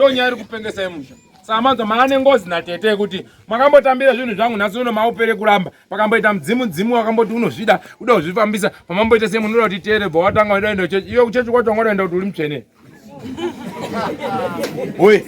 Tonyari kupengesa emusha. Samanzo maane ngozi na tete kuti makambotambira zvinhu zvangu nhasi uno maupere kuramba. Pakamboita mdzimu wakamboti unozvida kuda kuzvifambisa. Pamamboita semunhu unoti tere bva watanga unoenda chechi. Iyo kuchechi kwacho ngoenda kuti uri mutsvene. Oi.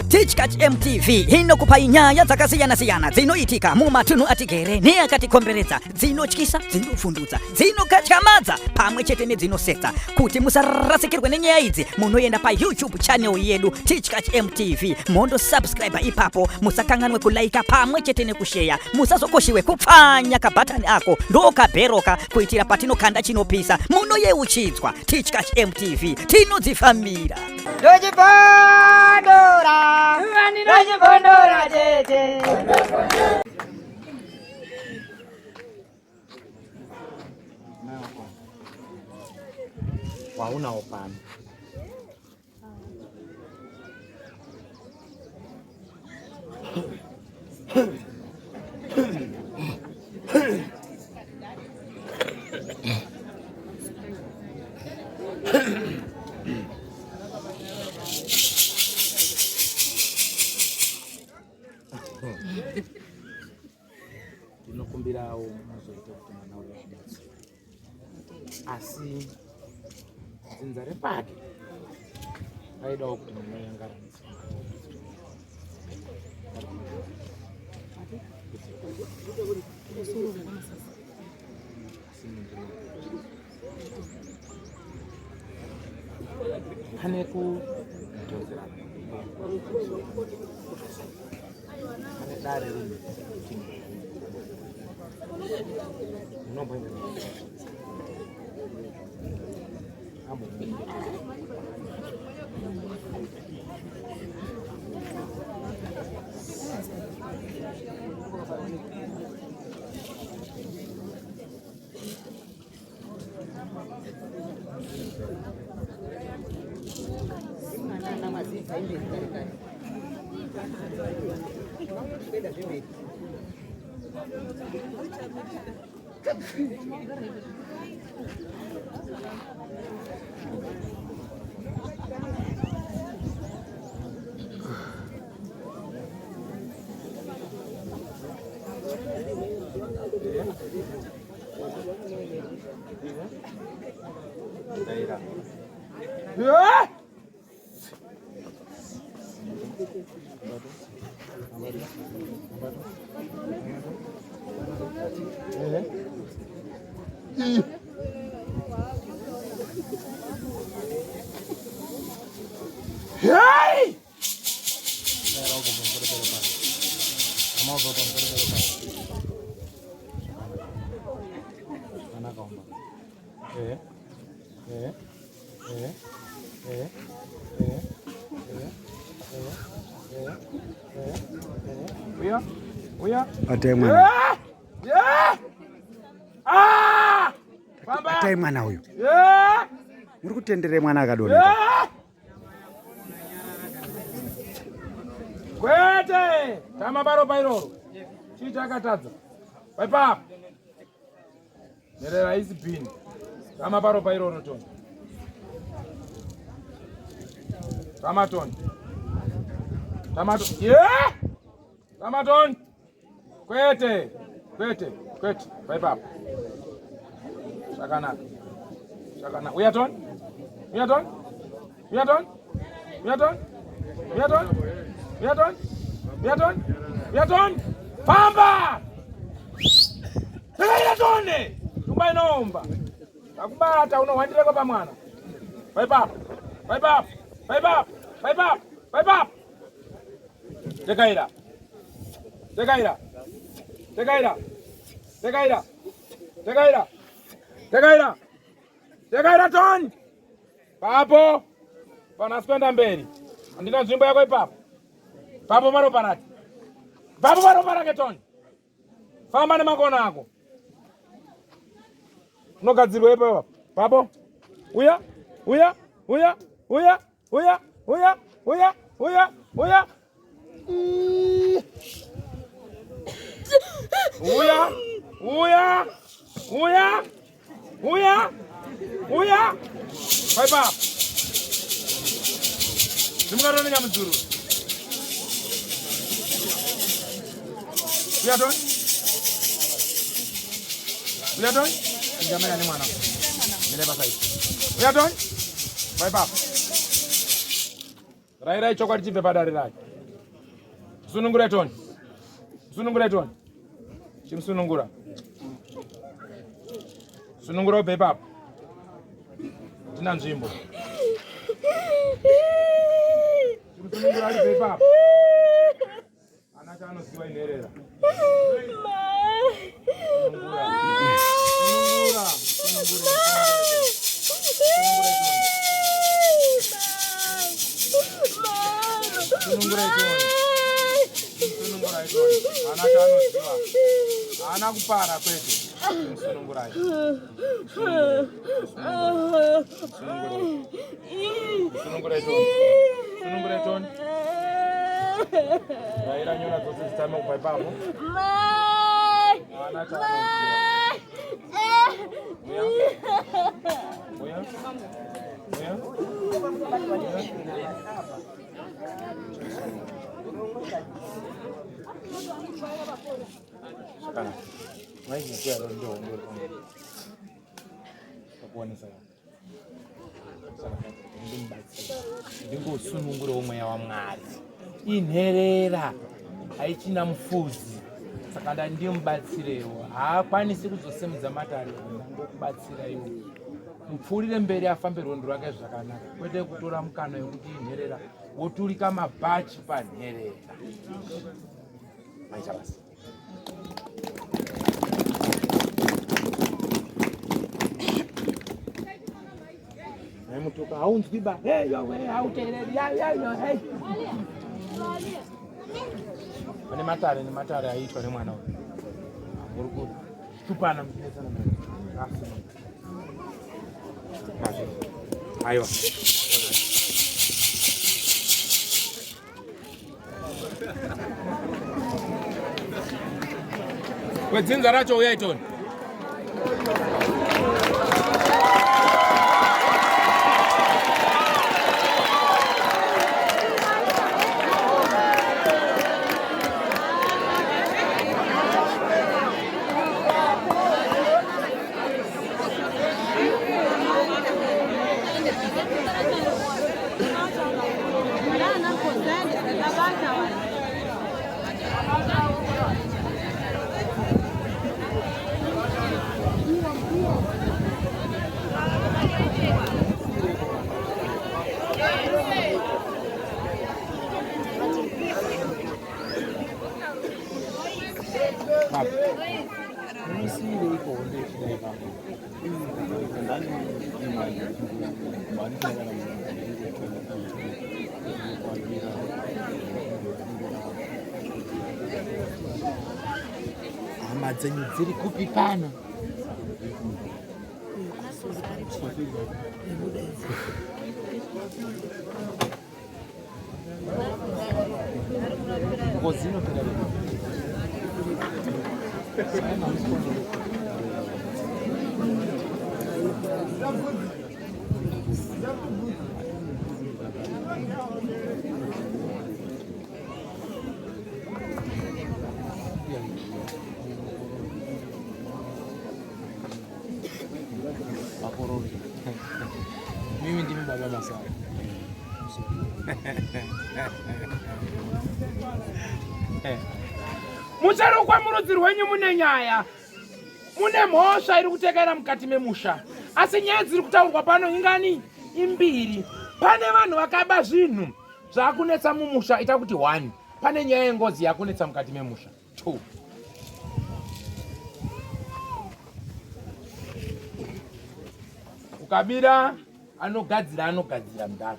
Teachkach MTV inokupa nyaya dzakasiyana-siyana dzinoitika mumatunhu atigere neakatikomberedza, dzinotyisa, dzinofundutsa, dzinokatyamadza pamwe chete nedzinosetsa. Kuti musarasikirwe nenyaya idzi, munoenda pa YouTube channel yedu Teachkach MTV, mondo subscribe ipapo, musakanganwe kulaika pamwe chete nekushare, musazokoshiwe kupfanya kabhatani ako ndokabheroka kuitira patinokanda chinopisa munoyeuchidzwa. Teachkach MTV tinodzifamira. Wauna opana. Tinokumbirawo muzoita kuti mwana uyu abatswe. Asi dzinza repake aidawo kuti mwana yangaranise. Pane kutozerana. Pane dare rimwe. Unomboenda. Amo. Hey! Atai mwana. Baba! Atai mwana huyu. Muri kutendere mwana akadoneka. Kwete! Tama baro bairoro. Chichakatadza. Paipa. Nerera isi pini. Tama baro bairoro toni. Tamaton. Tamaton. Kwete. Paipa. Shakanaka. Uyaton. Pamba! Uyaton! Tumba inomba. Akubata unowandireko pa mwana. Paipa. Tekaira ton. Papo. Panaspenda mberi. Andina nzvimbo yako ipapo. Papo maro parati. Papo maro parake ton. Famba nemakona ako. Unogadzirwa ipapo. Papo. Uya. Uya. Pipe up. Simukatone Nyamudzuru. Uyatoni? Njamela ni mwana. Nileba saizi. Uyatoni? Pipe up. Rai chokwadi chibve padare rake. Sunungura Toni. Chimsunungura. Sunungura pipe up. Tina nzvimbo. Chimsunungura ari pipe up. Ana chaanoziva inherera. Sunungura ana kupara kwetu sunungurai Toni raira nyona dzose dzitame kupai papo ana ndingosunungura umweya waMwari inherera haichina mufuzi saka ndandimubatsirewo haakwanisi kuzosemudza matare ndangokubatsira iwo mupfuurire mberi afambe rwendo rwake zvakanaka kwete kutora mukana yokuti inherera woturika mabhachi panherera maita basa mutoka haunzwiba hauteereri ane matare aiitwa nemwana uyu uri kutupana muchinesana aiwa kwedzinza racho uyai Toni. Hama dzenyu dziri kupi pano? Ngozi mimi ndimi baba Masai. Mucharukwa murudzi rwenyu mune nyaya, mune mhosva iri kutekera mukati memusha, asi nyaya dziri kutaurwa pano ingani imbiri. Pane vanhu vakaba zvinhu zvakunetsa mumusha ita kuti 1, pane nyaya yengozi yakunetsa mukati memusha 2. Ukabira anogadzira mudhara.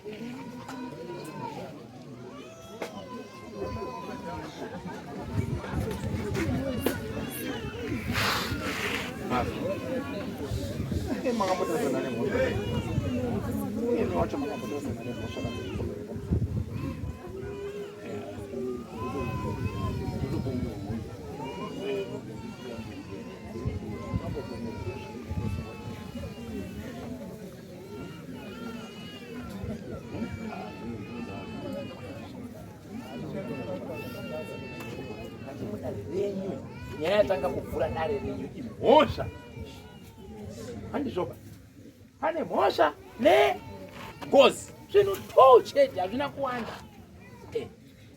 nyaya yatanga kuvhura dare renyu imhosva. Handizvoba pane mhosva nengozi zvinhu 2 chete hazvina kuwanda.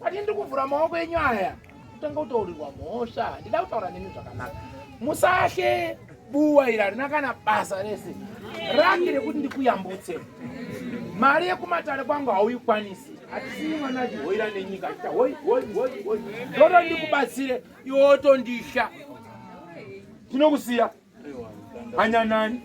Patindi kuvhura maoko enyu aya kutanga kutaurirwa mhosva. Ndida kutaura nemi zvakanaka. Musashe buwa iri harina kana basa rese rake rekuti ndikuyambutse. Mari yekumatare kwangu hauikwanisi. Hatisiyi mwana achihoira nenyika achita hoi hoi hoi hoi. Ndoto ndikubatsire iwe wotondisha. Tinokusiya hanyanani.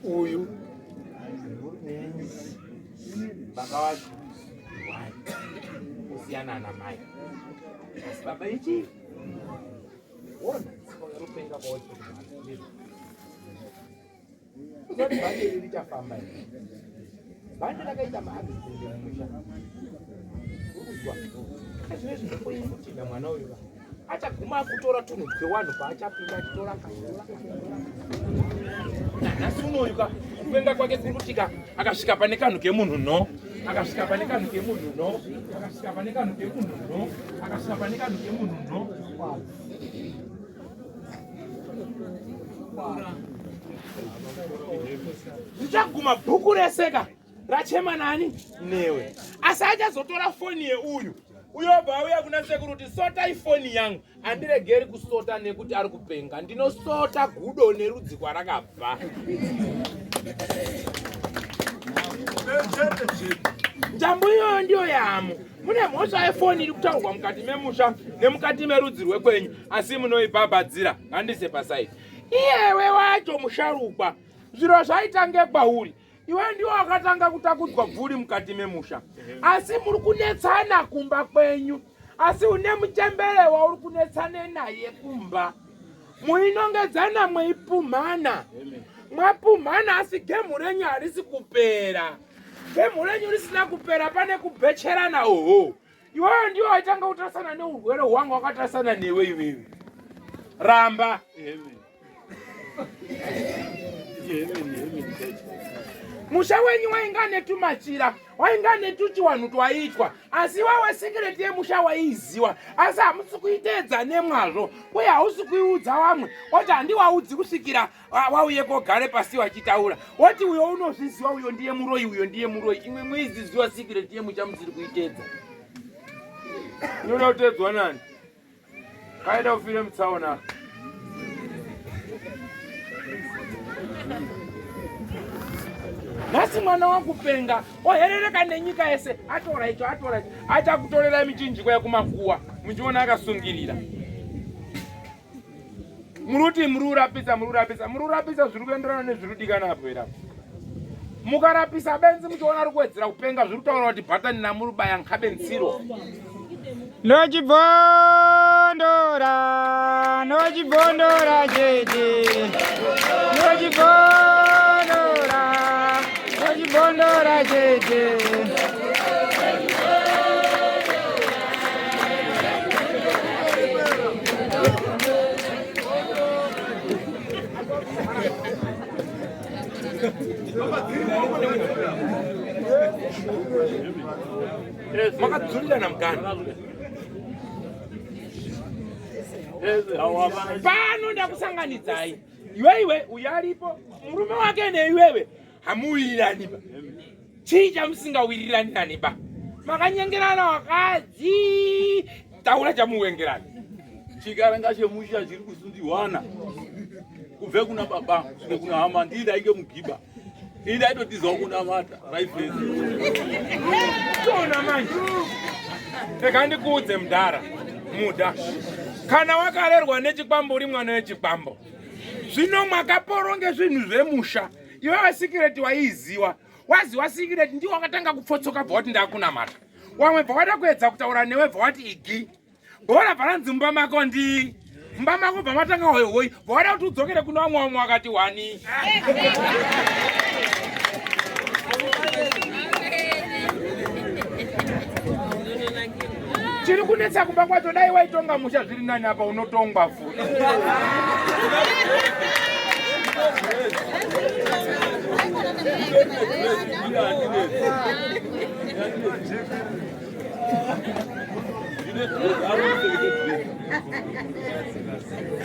Uyu baba wacho kusiyana namai. Asi baba ichi ona rupenga kwacho kuti bande richafamba iri. Bande rakaita maaksidenti mumusha. Urikuzwa zvine zvinokoye kutinda mwana uyu achaguma kutora tunhu twewanhu paachapinda achitora katora. Nhasi unoyuka kupenga kwake kuri kutika akasvika pane kanhu kemunhu no, akasvika pane kanhu kemunhu no, akasvika pane kanhu kemunhu no, akasvika pane kanhu kemunhu no. Ndichaguma bhuku reseka rachema nani newe. Asi achazotora foni yeuyu uyobva auya kuna sekuru kuti sota ifoni yangu. Handiregeri kusota nekuti ari kupenga. Ndinosota gudo nerudzi kwarakabva. Njambo iyoyo ndiyo yamo. Mune mhosva yefoni iri kutaurwa mukati memusha nemukati merudzi rwekwenyu, asi munoibhabhadzira. Ngandise pasaidi. Iyewe wacho musharukwa, zviro zvaitange kwauri. Iwe ndiwo wakatanga kutakudzwa bvuri mukati memusha. Asi muri kunetsana kumba kwenyu. Asi une muchembere wauri kunetsana naye kumba. Muinongedzana mweipumhana. Mwapumhana asi gemu renyu harisi kupera. Gemu renyu risina kupera pane kubhecherana oho. Iwewe ndiwo waitanga kutarasana neurwere hwangu wakatarasana newe iwewe. Ramba. Musha wenyu wainga netumachira, wainga netuchiwanhu twaitwa, asi wawe secret yemusha waiziwa, asi hamusi kuiteedza nemwazvo, uye hausi kuiudza vamwe. Woti handiwaudzi kusvikira wauye kogare pasi wachitaura. Woti uyo unozviziva, uyo ndiye muroi, uyo ndiye muroi. Imwe muiziziwa secret yemusha musiri kuiteedza. Inoda kuteedzwa nani? Kaida ufire mutsaona. Nasi mwana wakupenga oherereka nenyika yese atora icho achakutorera michinjiko yekumakuwa muchiona akasungirira. Muruti mururapisa zviri kuenderana nezviri kudikana apo era. Mukarapisa benzi muchiona rukwedzera kupenga zviri kutaura kuti bhatani namurubaya nkabenziro. Nochibondora jeje. Nochibondora jeje. Makadzulira namgani. Pano ndakusanganidzai. Iwewe uyaripo murume wake neiwewe hamuwirirani ba. Chii chamusingawirirani ba. Makanyengerana wakadzi taura chamuwengerana. Chikaranga chemusha chiri kusundiwana kubve kuna baba kusvike kuna hama ndidaike mugiba ndaitotizwa kunamata raifesi tona manje. Rega ndikuudze mudhara muda kana wakarerwa nechikwambo uri mwana wechikwambo zvino mwakaporonge zvinhu zvemusha. Iwe wasikireti waiziwa waziwa sikireti ndiwo wakatanga kupfotsoka bva wati ndakunamata. Wamwe bva wada kuedza kutaura newe bva wati igi bora bvaranzi mumba mako ndi mumba mako bva matanga hoihoi bva wada kuti udzokere kuna vamwe wakati wani. Chiri kunetsa kumba kwacho dai waitonga musha zviri nani apa unotongwa futi.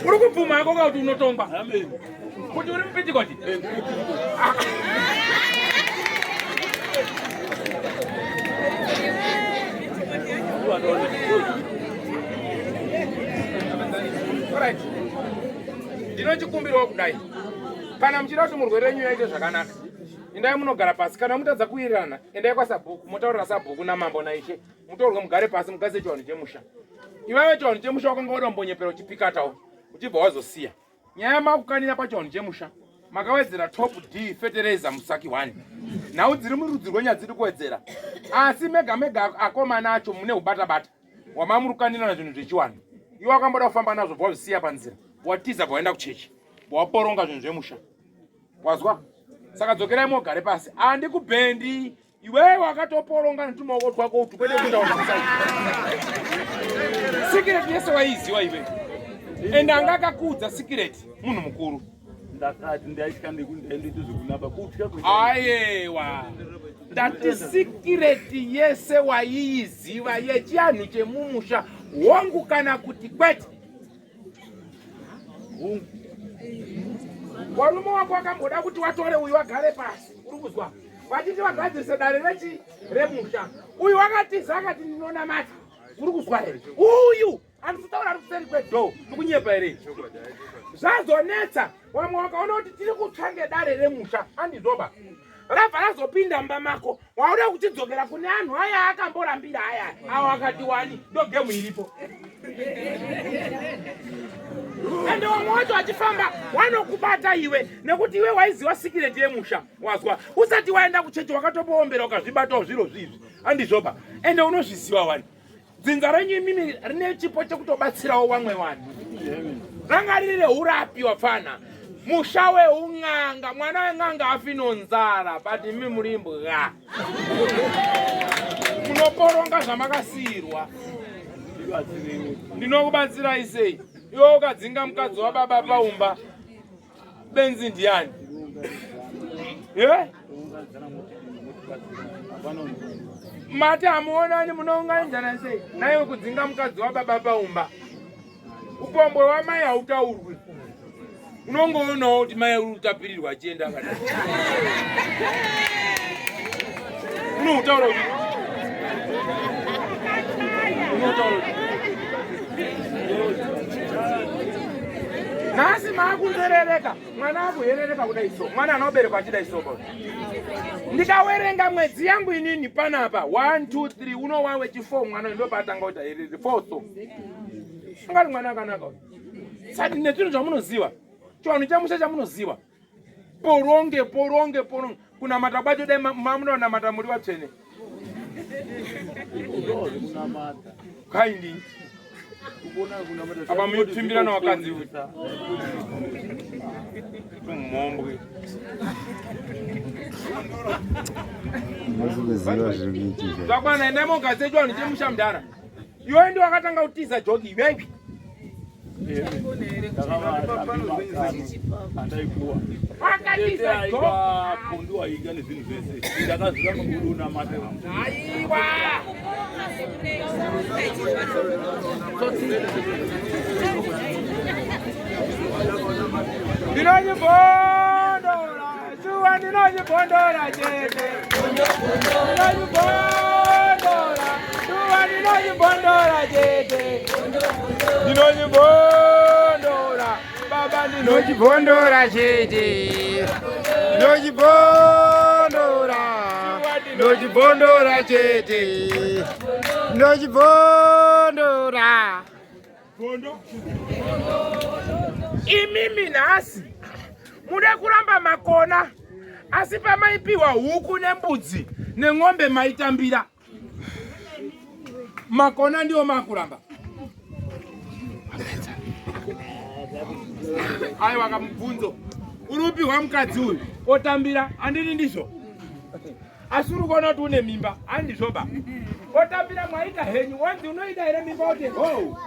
Uri kubvuma yako kuti unotongwa kuti uri mupitikoti. Alright. Ndinochikumbirawo kudai. Kana muchida kuti murwere wenyu yaite zvakanaka, endai munogara pasi. Kana mutadza kuwirirana, endai kwasabhuku, mutaurira sabhuku namambo naishe. Mutorwe mugare pasi mugase chiwanhu chemusha. Iwewe chiwanhu chemusha wakanga wada kumbonyepera uchipikatawo, uchibva wazosiya. Nyaya yamakukanira pachiwanhu chemusha, makawedzera top D fertilizer musaki 1. Nhau dziri murudzi rwenyaya dziri kuwedzera. Asi mega mega akomana acho mune ubata-bata. Wamamurukanira zvinhu zvechiwanhu. Iwe wakamboda kufamba nazvo bwazisiya panzira. Watiza bwaenda kuchechi. Bwaporonga zvinhu zvemusha. Wazwa? Saka dzokerai mogare pasi. Handikubhendi. Iwewe wakatoporonga netumaoko twako utu kwete kuenda kumusaki. Sikireti yese waiziwa iwe. Ende angakakudza sikireti munhu mukuru. ndakati ndaitya nekundaendoito zvekunapa kutya ayewa ndati sikireti yese waiiziva yechianhu chemumusha hongu kana kuti kwete warume wako wakamboda kuti watore uyu wagare pasi uri kuzwa vatiti vagadzirise dare remusha uyu wakatiza akati ndinonamata uri kuzwa here uyu andisitaura ari kuseri kwedhoo ndikunyepa here zvazonetsa wamwe wakaona kuti tiri kutsvange dare remusha andizoba rabva razopinda mumba mako wauda kuchidzokera kune anhu aya akamborambira aya awo akati wani ndogemu iripo ende wamwe wacho achifamba wanokubata iwe nekuti iwe waiziva sikireti yemusha wazwa usati waenda kuchechi wakatopoombera ukazvibatawo zviro zvizvi andizoba ende unozviziva wani dzinza renyu imimi rine chipo chekutobatsirawo wamwe vanhu ranga riri reurapi wapfana musha weung'anga mwana weng'anga afi nonzara but imi muri mbwa munoporonga zvamakasiyirwa ndinokubatsirai sei iwe ukadzinga mukadzi wababa paumba benzi ndiani mati hamuonani munounganidzana sei naiwe kudzinga mukadzi wababa paumba upombwe wamai hautaurwi unongoonawo kuti mai uri kutapirirwa achienda akadai unoutaura kuti unoutaura kuti Nasi makunzerereka mwana akuherereka kuda iso mwana anoberekwa achida isoko. Ndikawerenga mwedzi yangu inini panapa 1 2 3 unowa wechi4 mwana ndopatanga kuti herere 4 so. Ngati mwana akanaka. Sati nezvinhu zvamunoziva. Chiwanhu chamusha chamunoziva. Poronge kuna matabwacho dai mamunoona matamuri watsvene. Kaindi. Apa muitimbira na wakadzi uyu. Mumombwe. Zvakwana enda mogadze chiwanhu chemusha mudhara. Iwe ndi wakatanga kutiza jogi iwewe. Baba ndinojibondora chete. Ndojibondora chete. Ndojibondora. Bondo. Imimi nasi. Mude kuramba makona. Asi pamaipiwa huku nembudzi neng'ombe maitambira. Makona ndio makuramba. Aiwa kamubvunzo. Urupihwa mukadzi uyu otambira andini ndizvo. Asuri kuona kuti une mimba andizvoba. Otambira mwaita henyu wanzi unoida here mimba kuti ho.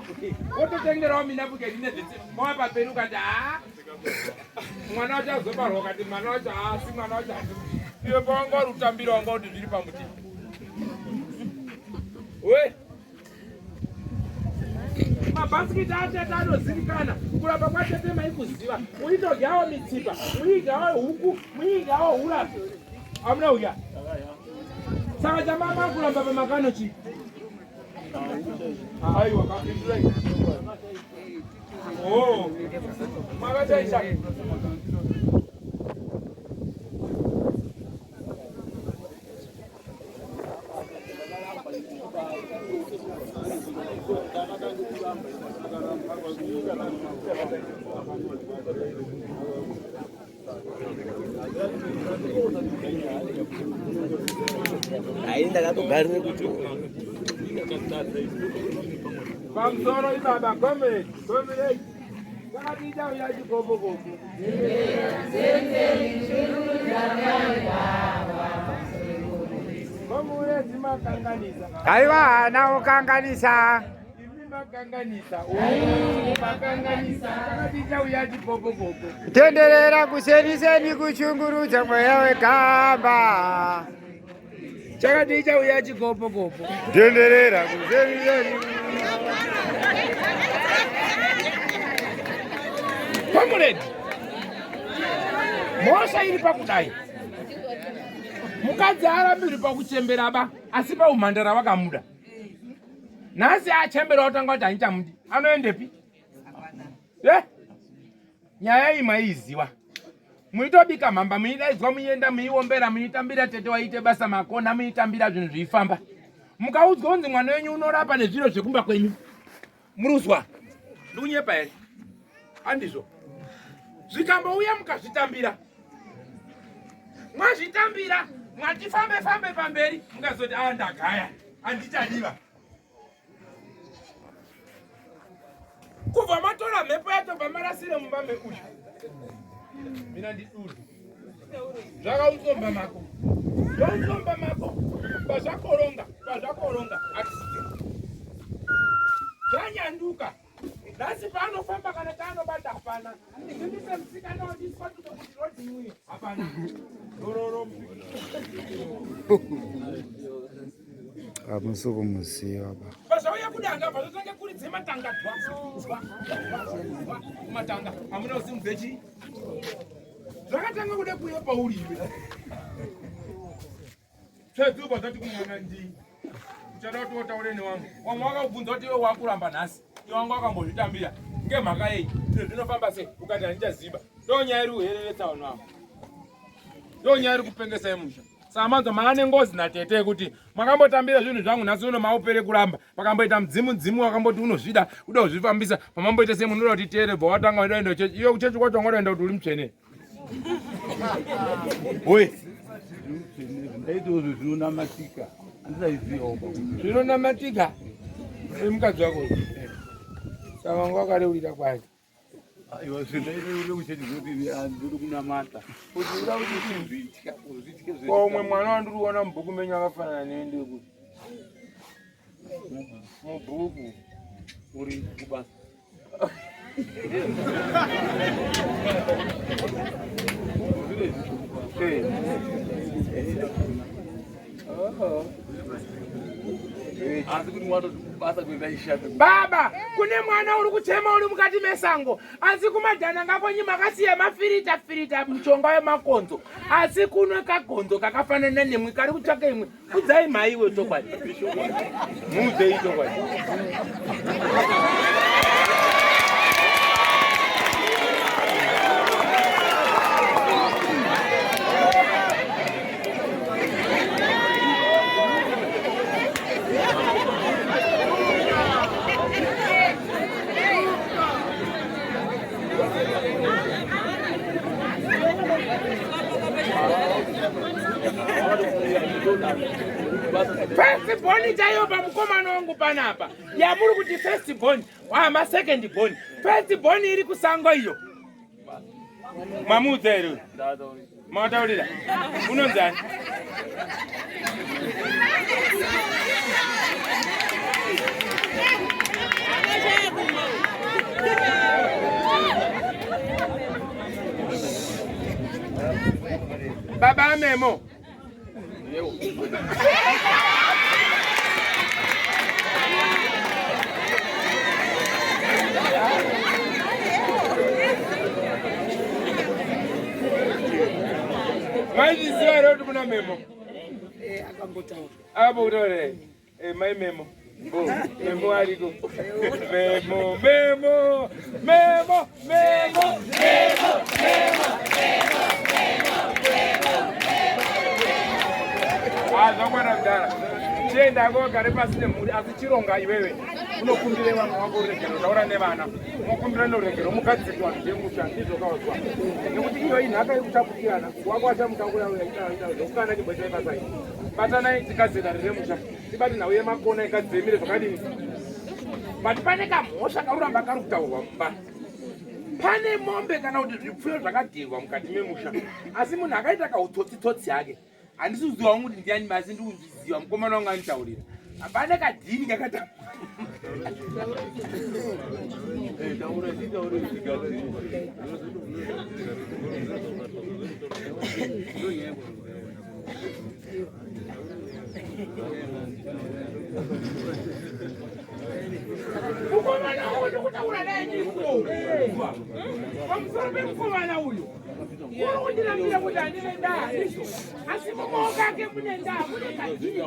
Ototengerawo minapuketi nezvese mwapa penu kati mwana wacho azobarwa kati mwana wacho asi mwana wacho asi. Iwe pawanga uri kutambira wanga kuti zviri pamuti. We. Mabhasikiti atete anozivikana kuramba kwatete maikuziva. Muitodyawo mitsipa, muidyawo huku, muidyawo hurapi. Amuna uya. Saka chamama kuramba pamakano chi. Aiwa kapindura. Oh. Makataisha. Ainda katogarire kuti Pamsoro ibaba gome Yakatiita uyaji gobo. Mamure zimakanganisa. Aiwa na ukanganisa. Makanganisa. Makanganisa. Yakatiita uyaji gobo. Tenderera kuseniseni kuchungurudza mweya wekamba. Chakatiita uyaji gobo. Tenderera kuseniseni. Comrade, Mosha iri pakudai. Mukadzi arambiri pakuchembera ba, asi paumhandara vakamuda. Nhasi achembera otanga kuti hanichamudi. Anoendepi? Nyaya iyi maiziva. Muitobika mhamba, muidaidzwa muienda muiombera, muitambira tete waite basa makona, muitambira zvinhu zveifamba. Mukaudzwa kunzi mwana wenyu unorapa nezviro zvekumba kwenyu. Muruzwa. Ndikunyepa here. Andizvo. Zvikambouya mukazvitambira. Mwazvitambira, mwatifambe pamberi, mukazoti ndagaya, handichadiva. Kubva matora mhepo yatobva marasire mumambe uyu. Mina ndidudi. Zvakautsomba mako. Zvautsomba mako. Pazvakoronga. Accident. Zvanyanduka. Nasi paanofamba kana taanobata hapana. Ndikundise musikana wadiswa kuti rodi mwi hapana. Dororo. Amusuku muziva ba. Pazvauya kudanga pazvotange kuridze matanga twa. Matanga amuna usimudze chi. Zvakatanga kude kuuya pauri iwe. Tsedzuba dzati kumwana ndi. Uchada kuti utaure newangu. Wamwe wakabvunza kuti iwe wakuramba nhasi. Iwe wangu wakambozvitambira. ngemhaka yei zvinofamba sei ukati handichaziba ndonyaya iri kuhereretsa vanhu avo ndonyaya iri kupengesa musha saka manzwa maane ngozi natete yekuti makambotambira zvinhu zvangu nhasi uno maupere kuramba pakamboita mudzimu wakamboti unozvida uda kuzvifambisa pamamboita semunhu uda kuti teere bva watanga udaenda chechi iyo kuchechi kwacho wangodaenda kuti uri mutsvene Oi. Ndaitozvo zvinonamatika. Andisaiziva. Zvinonamatika? Mukadzi wako. Saka wanga wakareurira kwacho. Aiwa zvindaitore kuchechi zvoti andiri kunamata. Kuti uda kuti zvitya, zvitye zvese. Umwe mwana wandiri kuona mubhuku menyu akafanana nende kuti. Mubhuku Uri kubasa. Baba, kune mwana uri kuchema uri mukati mesango. Asi kumadhana ngakonyi makasiya mafirita muchonga wemakonzo. Asi kuno kagonzo kakafanana nemwe kari kutsvaka imwe. Udzai maiwe chokwadi. Mudzei chokwadi. First born chayoba mukomana wangu panapa. Yamuri kuti first born, wama second born. First born iri kusango iyo. Mamudza iri. Mataurira. Unonzani? Baba Memo. Mwaizviziva here kuti kuna Memo? Akambotaura. Akambotore. Mai Memo. Memo ariko. Memo. Zvakwana kudara. Chienda kogare pasi nemhuri asi chironga iwewe. Unokumbire vanhu vako uregero utaura nevana. Unokumbira neruregero mukadzi kuti vanhu vemusha ndizvo kaudzwa. Nekuti iyo inhaka yekutapukirana wako achamutakura zvokukana chimboitai pasai. Batanai tikazera remusha. Tibati nhau yemakona ikadzemire zvakadini. But pane kamhosva karuramba kari kutaurwa mumba. Pane mombe kana kuti zvipfuyo zvakadirwa mukati memusha. Asi munhu akaita kautsotsi yake. Handisi kuziva kuti ndiani basi ndiri kuzviziva mukomana wangu anditaurira. Hapana kadhini kakata. Mukomana uyu kutaura naye ndikuwa. Pamusoro pemukomana uyu. Urikundinambira kuti handine ndaa ndizvo. Asi mumaoko ake mune ndaa, mune kadhini.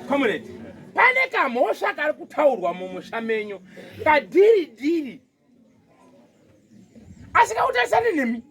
Comrade, pane kamhosva kari kutaurwa mumusha menyu. Kadhiri. Asi kautarisane nemi.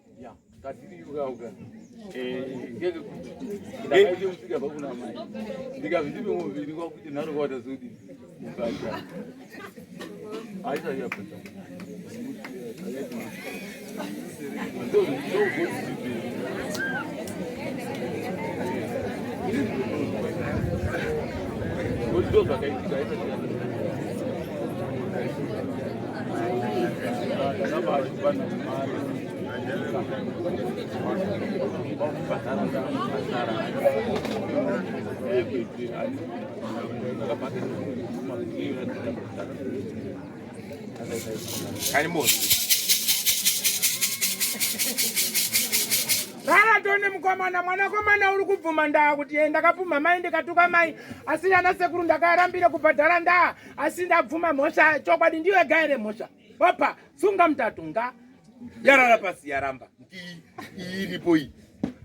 Tone mukomana mwanakomana uri kubvuma ndaa kuti ndakapfuma mai ndikatuka mai asi ana sekuru ndakarambira kubhadhara ndaa asi ndabvuma mhosva chokwadi ndiyo yega ere mhosva opa sunga mutatu nga yarara pasi yaramba iripo iyi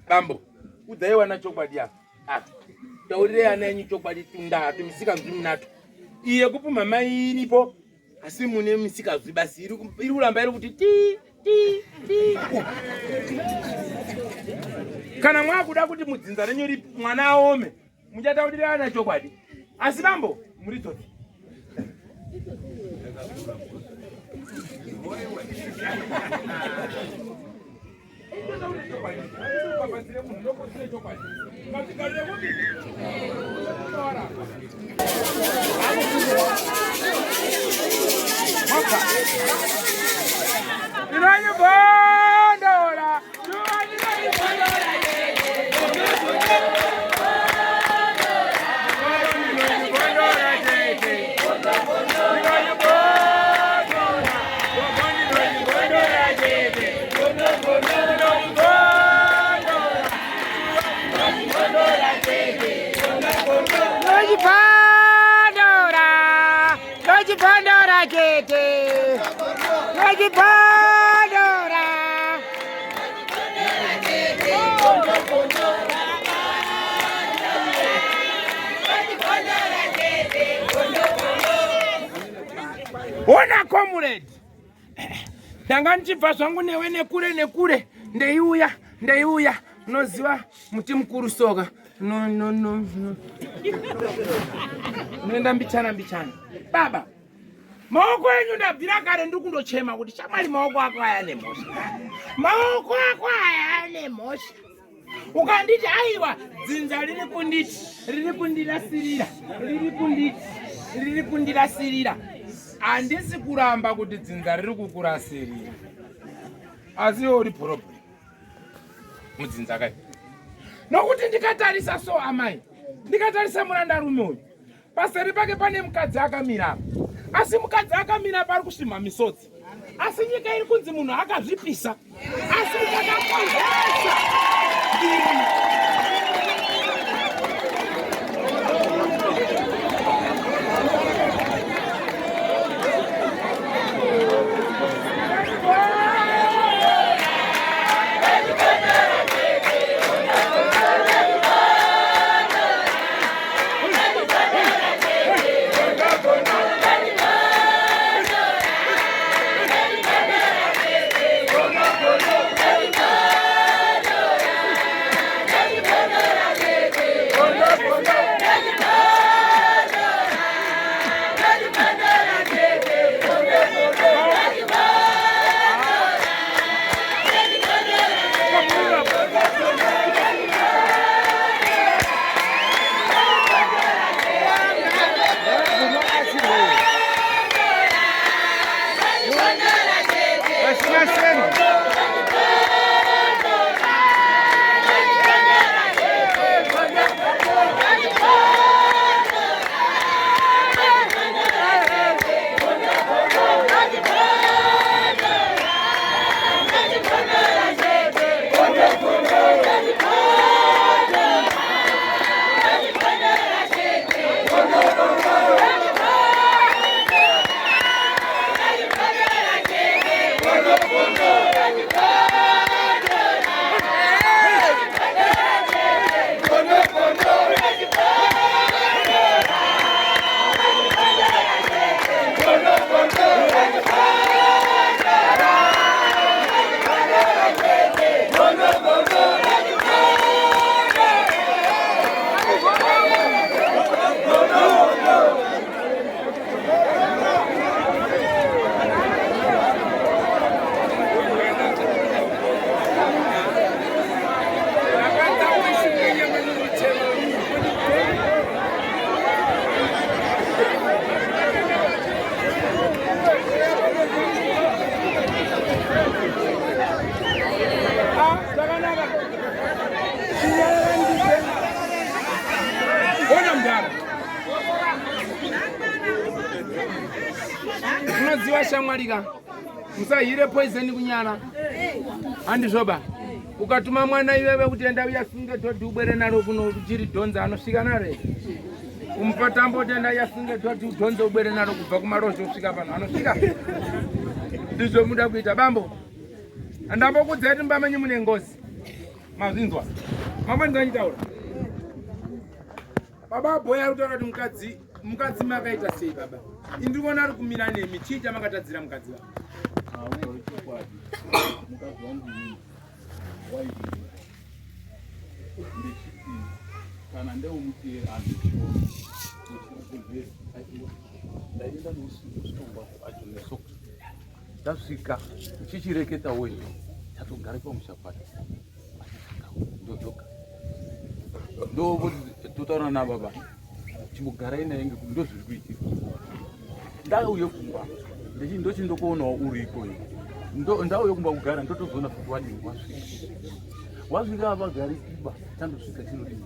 bambo udzaiwa na chokwadi yako taurire ana yenyu chokwadi tundatu misikazwi munatu iye kupuma mai iripo asi mune misikazwi basi iri kuramba iri kuti ti kana mwakuda kuti mudzinza renyu mwana aome muchataurire ana chokwadi asi bambo muri toti Pandora kete Loji Pandora Ona comrade Danga nchibva zvangu newe nekure ndeiuya noziva muti mukuru soka no Nenda mbichana baba maoko enyu ndabvira kare ndiri kundochema kuti shamwari maoko ako aya nemhosva maoko ako aya nemhosva ukanditi aiwa dzinza riri kundirasirira handisi kuramba kuti dzinza riri kukurasirira asi iwe uri problem mudzinza kai nokuti ndikatarisa so amai ndikatarisa murandarume uyu paseri pake pane mukadzi akamira asi mukadzi akamira pari kusvimha misodzi asi nyika iri kunzi munhu akazvipisa asi uchakakonzesa Unoziva shamwarika musahire poison kunyana handizvoba ukatuma mwana iwewe kuti enda uyasunge dhodhi ubwere naro kuno uchiri dhonza anosvika nare umupa tambo kuti enda uyasunge dhodhi udhonze ubwere naro kubva kumarozho kusvika pano anosvika ndizvo muda kuita bambo handambokudzai kuti mumba menyu mune ngozi mazvinzwa Mama ndanyitaura. Baba boya kutaura kuti mukadzi makaita sei baba? Indikuona ari kumira nemi chicha makatadzira mukadzi wa. Mukadzi wangu waiti. Kana ndeumuti andichiona. Ndaenda nokusungwa ajonesoka. Ndasvika chichireketa wewe. Tatogara pamusapata. Ndotoka. Ndo tutaona na baba. Chimugara ina yenge ndozviri kuitika. Ndauye kumba. Ndochindokuonawo uriko iyo. Ndauye kumba kugara ndotozoona kuti wadini wasvika. Wasvika abagari iba tandosvika chinodini.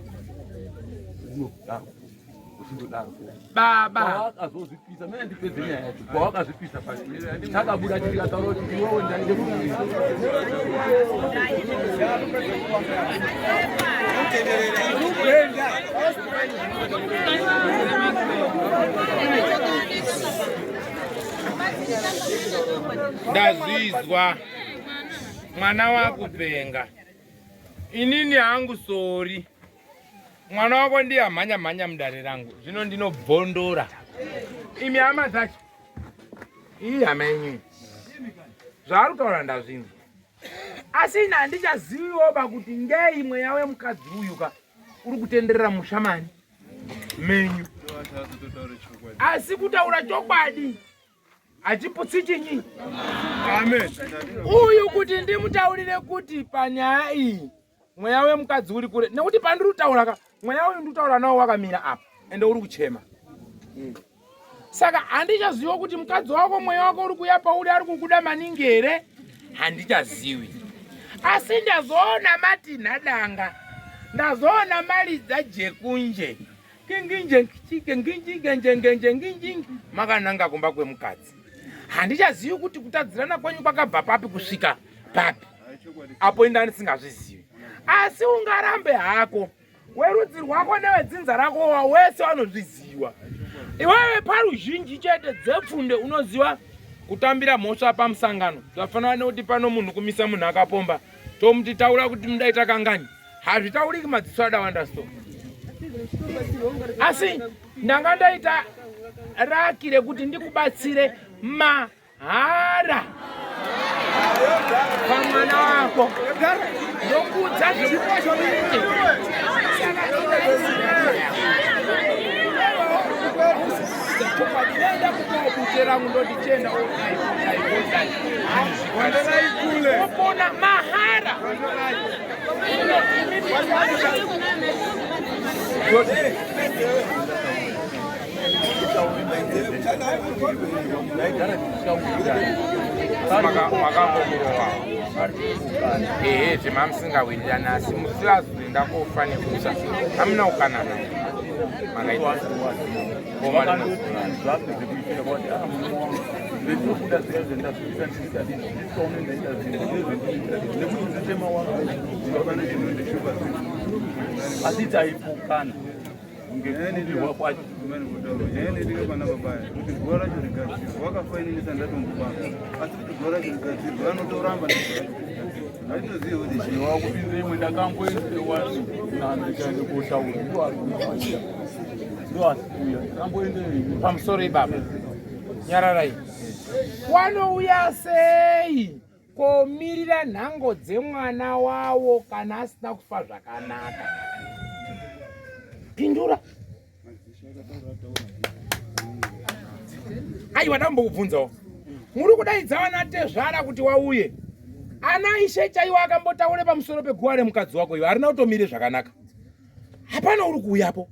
Unodaro. Uchindodaro. Baba Akazozvipisa mene ndipedze nyaya yacho. Kwawakazvipisa pasi. Chakabuda chikataura kuti iwewe ndaende kuno. ndazvizwa mwana wakupenga. Inini hangu sori. Mwana wako ndiye mhanya mudare rangu. Zvino ndinobhondora. Imi hama dzacho. Iyi hama yenyu. Zvaari kutaura ndazvinhu. Asi ina handichaziviwo pakuti ngeimwe yawe mukadzi uyu ka uri kutenderera mushamani menyu. Asi kutaura chokwadi hachiputsi chinyi. Amen. Uyu kuti ndimutaurire kuti panyaya iyi mweya wemukadzi uri kure, nekuti pandiri kutaura ka mweya uyu ndikutaura nawo wakamira apa ende uri kuchema. Saka handichaziva kuti mukadzi wako mweya wako uri kuya pauri ari kukuda maningi here, handichazivi. Asi ndazoona matinha danga, ndazoona maridza jekunje kinginje chike nginji makananga kumba kwemukadzi. Handichazivi kuti kutadzirana kwenyu kwakabva papi kusvika papi. Apo inda ndisingazvizivi. Asi ungarambe hako werudzi rwako newedzinza rako wese vanozviziva. Iwewe paruzhinji chete dzepfunde unoziva kutambira mhosva pamusangano. Zvafanana nekuti pano munhu kumisa munhu akapomba tomuti taura kuti mudaita kangani. Hazvitauriki madziso adawanda so. Asi ndanga ndaita raki rekuti ndikubatsire mahara pamwana wako ndokudza chipozvovite. Ndenda kutobutera mundoti chenda opona mahara. Zvemamusingawirira nasi musilazoenda kofanikusa hamuna ukanana asi taipukana ngekudirwa kwacho wakupinze imwe ndakamboendewa nandikaende kotaura ndoasiuya ndakamboende pamusoro ibaba nyararai. Wanouya sei komirira nhango dzemwana wawo kana asina kufa zvakanaka? Pindura. Aiwa ndambokubvunzawo. Muri kudaidza vana tezvara kuti wauye. Ana Ishe chaiwo akambotaure pamusoro peguva remukadzi wako iwe harina kutomire zvakanaka. Hapana uri kuuyapo.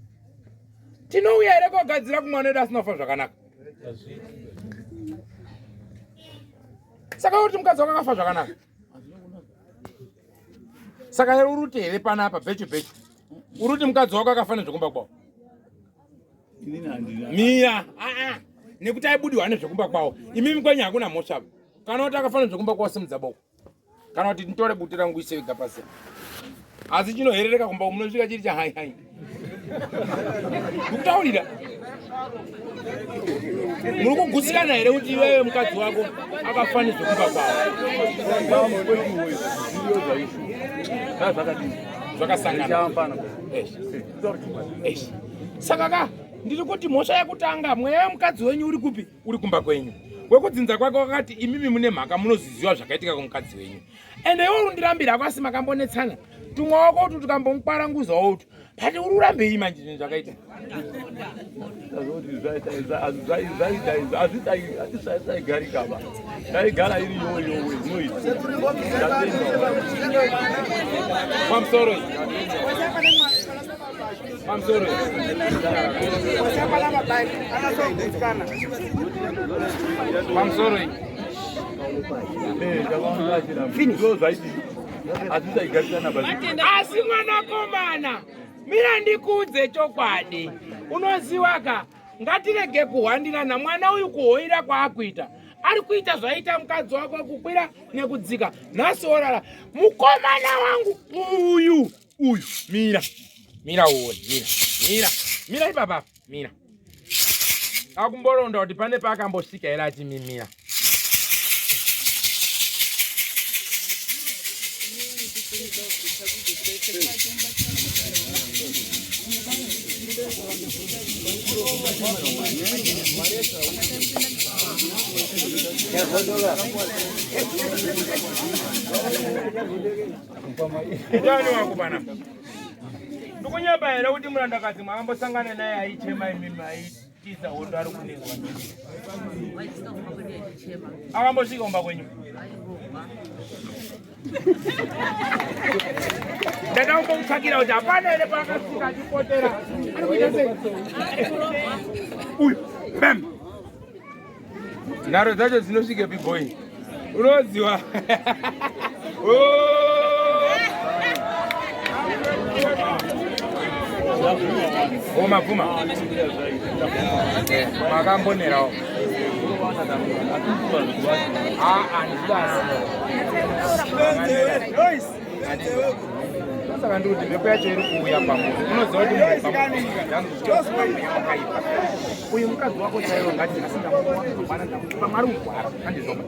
Tinouya here kogadzira kumwana wedu asina kufa zvakanaka. Saka kuti mukadzi wako akafa zvakanaka. Saka uruti here panapa bhechu. Uruti mukadzi wako akafa nezvekumba kwawo. Mia, nekuti aibudiwa nezvekumba kwawo. Imimi kwenyu hakuna mhosva. Kana kuti akafa nezvekumba kwawo simudza boko. Kana kuti nditore buti rangu ise vega pasi. Asi chinoherereka kumba umusvika chiri cha hai. Ndikutaurira. Muri kugutsikana here kuti iwewe mukadzi wako akafa nezvekumba kwawo. zvakasangana. Saka ndiri kuti mhosva yekutanga mweya wemukadzi wenyu uri kupi? Uri kumba kwenyu. Wekudzinza kwake wakati imimi mune mhaka munoziziva zvakaitika kumukadzi wenyu. Ende iwe urundirambira kwasi makambonetsana. Tumwe wako utu tukambomukwaranguzawo utu. Pati uri urambei manje zvinhu zvakaita? Azvitaigarika ba. Taigara iri yoyo zvinoita. Pamusoro. Pamusoro. Pamusoro. Asi mwanakomana, mira ndikudze chokwadi. Unoziwaka, ngatirege kuhwandirana mwana uyu kuhoira kwaakuita. Ari kuita zvaita mukadzi wako kukwira nekudzika. Nhasi orara, mukomana wangu uyu. Mira. Mira uone, mira ipapa, mira. Akumboronda kuti pane paakambosvika ere achimimira. Ndani wangu bana. Ndikunyaba ere kuti murandakadzi mwakambosangana naye aichema imimi aitiza hondo ari kunezwa. Akambosvika kumba kwenyu. Ndada kumbomutsvakira kuti hapana ere paakasvika achipotera. Ari kuita sei? Uyu, bam. Nharo dzacho dzinosvike big-boy. Unoziva. Mapfuma. Makambonerawo. Saka ndikuti mhepo yacho iri kuuya pamuzi. Unoziva kuti uyu mukadzi wako chaiwo ngati asingamwana pamwari kugwara handizoma.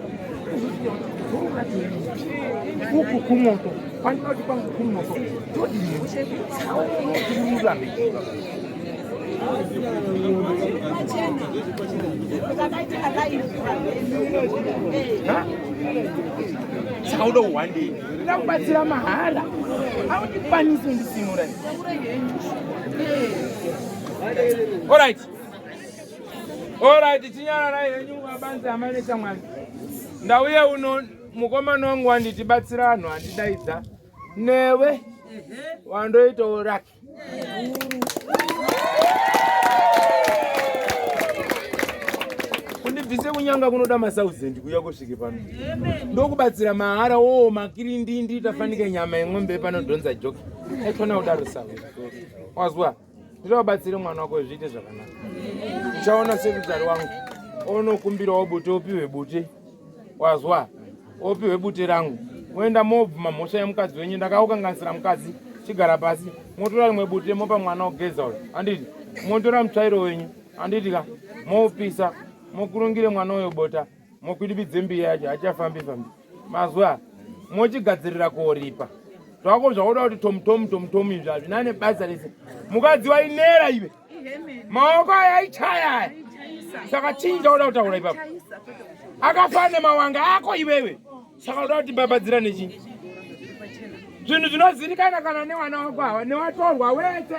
Uku kumoto, pandinoti pangu kumoto. Todini urambe. Saka udo uwandei. Ndakubatsira mahara. Aundikwanisi undisinura. Alright, tinyararai henyu mabanzi amanesa mwana. Ndauye uno mukomana wangu wanditibatsira vanhu handidaidza. Newe wandoitawo raki. Kundibvise kunyanga kunoda ma1000 kuya kusvike pano. Ndokubatsira mahara makirindindi tafanike nyama yemwombe panodhonza joki. Aikona kudaro sawa. Wazwa? Ndinobatsira mwana wako zviite zvakanaka. Uchaona sekuzari wangu. Onokumbirawo bute opiwe bute. Wazwa? Opiwe bute rangu. Moenda mobvuma mhosva yemukadzi wenyu. Ndakaukanganisira mukadzi. Chigara pasi. Motora rimwe bute mopa mwana wogeza uyu. Handiti? Motora mutsvairo wenyu. Handiti ka? Moupisa. Mokurungire mwana uyo bota. Mokwidibidze mbiya yacho. Hachafambi. Mazwa? Mochigadzirira kuoripa. Zvako zvakuda kuti tomu izvi hazvinane basa rese. Mukadzi wainera iwe. Maoko aya aichaya. Saka chinja uda kutaura ipapo. Akafane mawanga ako iwewe. Saka uda kuti babadzira nechinyi. Zvinhu zvinozivikanwa kana newana wako awa newatorwa wese.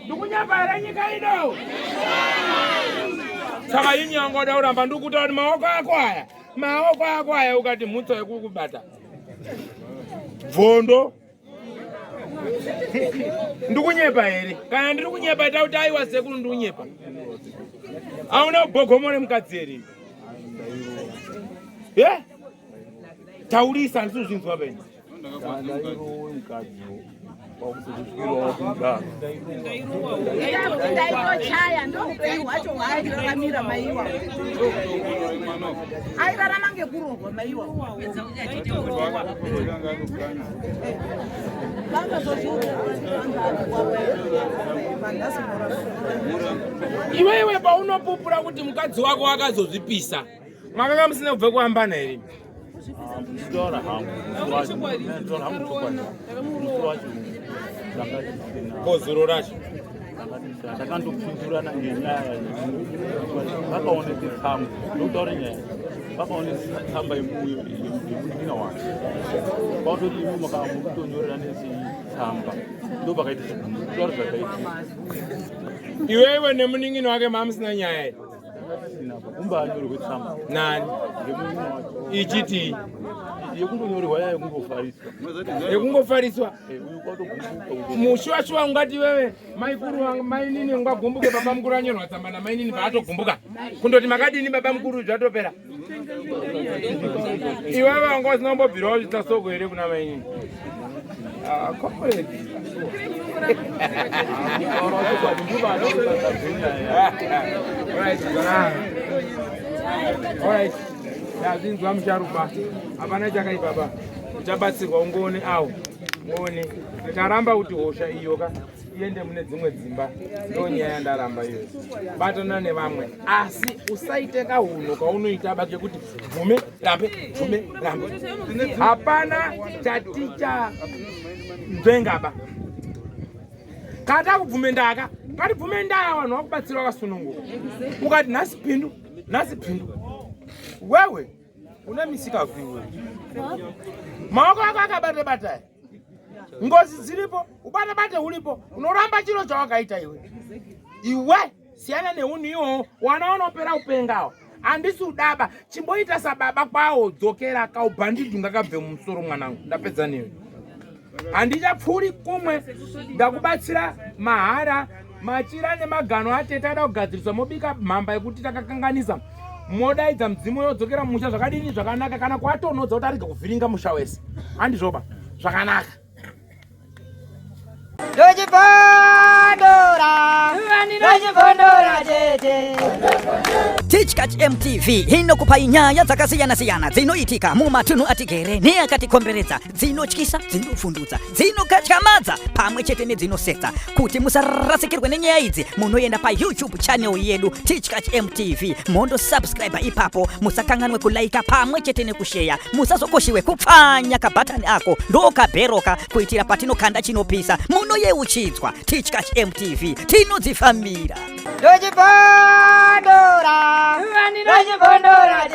Ndikunyabara nyika ino. Saka inyanga uda kuramba ndikutaura kuti maoko ako aya ukati mhutso yekukubata. Bvondo. Ndikunyepa here. Kana ndiri kunyepa ita kuti aiwa sekuru ndikunyepa. Hauna kubhogomore mukadzi here. Taurisa ndisizvinzwa peni. Ndaitochaya ndoupenyu hwacho hwairaramira maiwa. Airarama ngekurohwa maiwa. Iwewe paunopupura kuti mukadzi wako akazozvipisa. Makanga musina kubva kuambana here. Kozuro racho. Takandopindurana ngenyaya vakaonese tsamba ndotaura nyaya vakaonese tsamba yemunin'a wake vautoti imi mukutonyorera nesitsamba ndo vakaita taura zvakaitika Iwewe nemuning'ini wake mamusina nyaya here? kumbanyorerwe tsamba Nani? ngemuning'ina wake Ichiti yekundonyorerwa yaya yekungofariswa yekungofariswa. uyu kwatogumbuka Mushwashwa ungati wewe maikuru wangu mainini ungagumbuke baba mkuru anyorwa tsamba na mainini paatogumbuka. Kundoti makadini baba mkuru zvatopera. Iwewe wanga usinombobvirawo zvitasoko here kuna mainini. Comrade. Alright. Yazinzwa musharuka. Hapana chakaipa baba. Uchabatsirwa ungoone awo. Ngone. Taramba kuti hosha iyoka iende mune dzimwe dzimba. Ndo nyaya ndaramba iyo. Batana nevamwe. Asi usaite kahuno kaunoita bake kuti bvume rambe. Hapana taticha nzvengaba. Kata kubvume ndaka. Kati bvume ndaka vanhu vakubatsira vakasununguka. Ukati nhasi pindu. Wewe una misika viwe. Maoko ako akabata. Ngozi dziripo, ubate ulipo, unoramba chiro chawakaita iwe. Iwe siyana neuniwo wanaona opera upengawo. Andisi udaba, chimboita sababa kwawo dzokera kaubhandidhu ngakabve mumusoro mwanangu. Ndapedza newe. Handichapfuri kumwe ndakubatsira mahara, machira nemagano atete ada kugadziriswa mobika mhamba yekuti takakanganisa. Modaidza mudzimu yodzokera musha zvakadini zvakanaka kana kwatonodza kuti arige kuvhiringa musha wese. Handizvoba zvakanaka. Teachcatch MTV inokupa nyaya dzakasiyana-siyana dzinoitika mumatunhu atigere neakatikomberedza, dzinotyisa, dzinofundutsa, dzinokatyamadza pamwe chete nedzinosetsa. Kuti musarasikirwe nenyaya idzi, munoenda pa YouTube channel yedu Teachcatch MTV, mondo subscribe ipapo, musakanganwe kulaika pamwe chete nekushare, musazokoshiwe kupfanya kabhatani ako ndokabheroka kuitira patinokanda chinopisa munoyeuchidzwa. Teachcatch MTV tinodzifambira. Dojibondora, dojibondora,